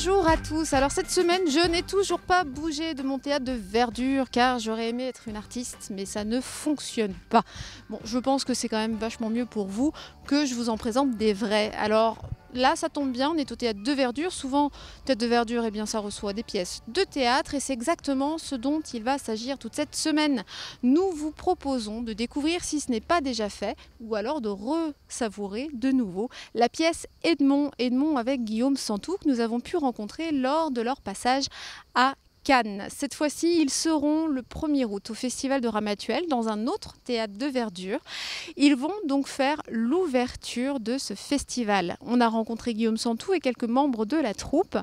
Bonjour à tous. Alors cette semaine, je n'ai toujours pas bougé de mon théâtre de verdure car j'aurais aimé être une artiste, mais ça ne fonctionne pas. Bon, je pense que c'est quand même vachement mieux pour vous que je vous en présente des vrais. Alors là, ça tombe bien, on est au théâtre de verdure. Souvent, théâtre de verdure, eh bien, ça reçoit des pièces de théâtre et c'est exactement ce dont il va s'agir toute cette semaine. Nous vous proposons de découvrir, si ce n'est pas déjà fait, ou alors de re-savourer de nouveau la pièce Edmond. Edmond avec Guillaume Santou que nous avons pu rencontrer lors de leur passage à Cannes. Cette fois-ci, ils seront le 1er août au Festival de Ramatuelle dans un autre théâtre de verdure. Ils vont donc faire l'ouverture de ce festival. On a rencontré Guillaume Santou et quelques membres de la troupe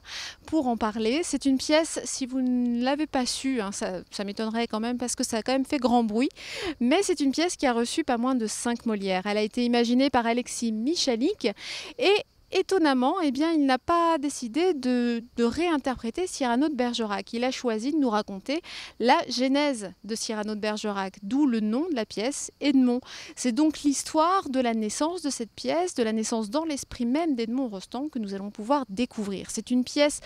pour en parler. C'est une pièce, si vous ne l'avez pas su, hein, ça m'étonnerait quand même parce que ça a quand même fait grand bruit, mais c'est une pièce qui a reçu pas moins de 5 Molières. Elle a été imaginée par Alexis Michalik et étonnamment, eh bien, il n'a pas décidé de réinterpréter Cyrano de Bergerac. Il a choisi de nous raconter la genèse de Cyrano de Bergerac, d'où le nom de la pièce, Edmond. C'est donc l'histoire de la naissance de cette pièce, de la naissance dans l'esprit même d'Edmond Rostand que nous allons pouvoir découvrir. C'est une pièce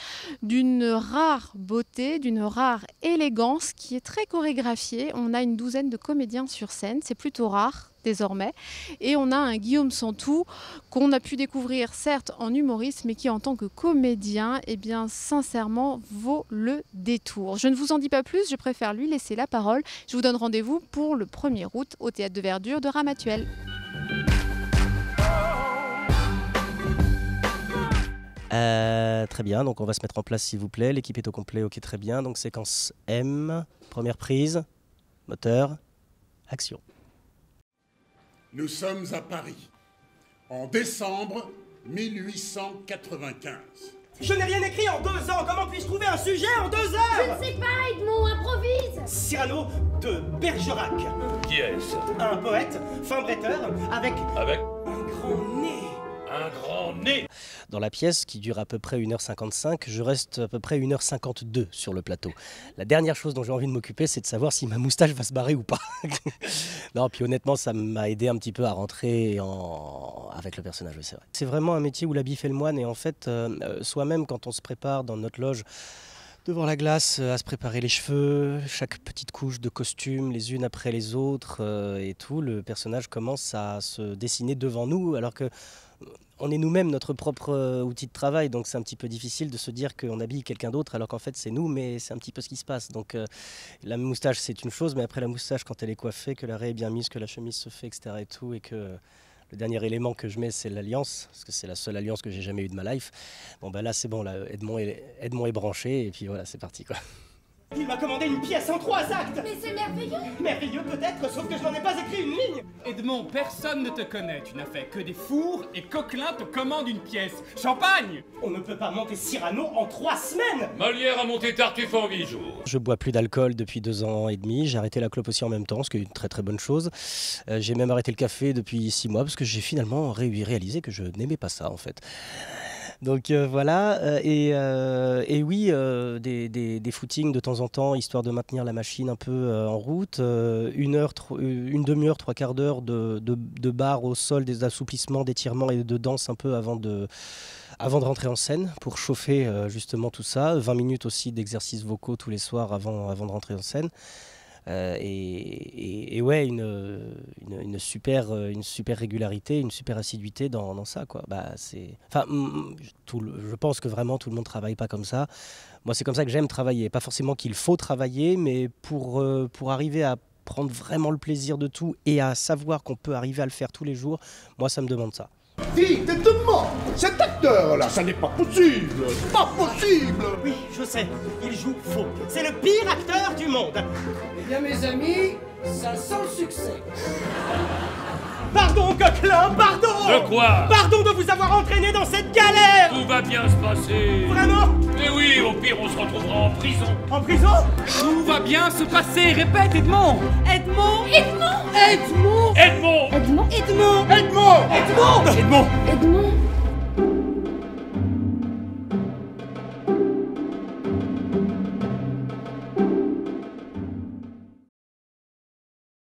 d'une rare beauté, d'une rare élégance qui est très chorégraphiée. On a une douzaine de comédiens sur scène, c'est plutôt rare désormais. Et on a un Guillaume Santou qu'on a pu découvrir certes en humoriste, mais qui en tant que comédien, eh bien sincèrement vaut le détour. Je ne vous en dis pas plus, je préfère lui laisser la parole. Je vous donne rendez-vous pour le 1er août au Théâtre de Verdure de Ramatuelle. Très bien, donc on va se mettre en place s'il vous plaît. L'équipe est au complet, ok, très bien. Donc séquence M, première prise, moteur, action. Nous sommes à Paris, en décembre 1895. Je n'ai rien écrit en 2 ans, comment puis-je trouver un sujet en 2 heures? Je ne sais pas, Edmond, improvise. Cyrano de Bergerac. Qui est-ce? Un poète, fin bretteur, avec un grand nez. Un grand nez. Dans la pièce, qui dure à peu près 1h55, je reste à peu près 1h52 sur le plateau. La dernière chose dont j'ai envie de m'occuper, c'est de savoir si ma moustache va se barrer ou pas. Non, puis honnêtement, ça m'a aidé un petit peu à rentrer avec le personnage, oui, c'est vrai. C'est vraiment un métier où l'habit fait le moine, et en fait, soi-même, quand on se prépare dans notre loge, devant la glace, à se préparer les cheveux, chaque petite couche de costume, les unes après les autres, et tout, le personnage commence à se dessiner devant nous, alors que on est nous-mêmes notre propre outil de travail, donc c'est un petit peu difficile de se dire qu'on habille quelqu'un d'autre alors qu'en fait c'est nous, mais c'est un petit peu ce qui se passe. Donc la moustache c'est une chose, mais après la moustache quand elle est coiffée, que la raie est bien mise, que la chemise se fait, etc. et tout, et que le dernier élément que je mets c'est l'alliance, parce que c'est la seule alliance que j'ai jamais eue de ma life. Bon ben là c'est bon, là, Edmond est branché et puis voilà c'est parti quoi. Il m'a commandé une pièce en 3 actes. Mais c'est merveilleux. Merveilleux peut-être, sauf que je n'en ai pas écrit une ligne. Edmond, personne ne te connaît, tu n'as fait que des fours et Coquelin te commande une pièce. Champagne! On ne peut pas monter Cyrano en 3 semaines. Molière a monté Tartuffe en 8 jours. Je bois plus d'alcool depuis 2 ans et demi, j'ai arrêté la clope aussi en même temps, ce qui est une très très bonne chose. J'ai même arrêté le café depuis 6 mois, parce que j'ai finalement réalisé que je n'aimais pas ça en fait. Donc voilà, et oui, des footings de temps en temps, histoire de maintenir la machine un peu en route, une demi-heure, 3/4 d'heure de barre au sol, des assouplissements, d'étirements et de danse un peu avant de rentrer en scène, pour chauffer justement tout ça, 20 minutes aussi d'exercices vocaux tous les soirs avant de rentrer en scène. Et ouais, une super régularité, une super assiduité dans ça quoi. Bah je pense que vraiment tout le monde travaille pas comme ça. Moi c'est comme ça que j'aime travailler, pas forcément qu'il faut travailler, mais pour arriver à prendre vraiment le plaisir de tout et à savoir qu'on peut arriver à le faire tous les jours, moi ça me demande ça. Vite, demande. Cet acteur-là, ça n'est pas possible. Pas possible. Oui, je sais, il joue faux. C'est le pire acteur du monde. Eh bien mes amis, ça sent le succès. Pardon Coquelin, pardon. De quoi? Pardon de vous avoir entraîné dans cette galère. Tout va bien se passer. Vraiment? Mais oui, au pire on se retrouvera en prison. En prison? Tout va bien se passer, répète Edmond! Edmond. Edmond. Edmond. Edmond! Edmond. Edmond. Edmond. Edmond. Edmond. Edmond.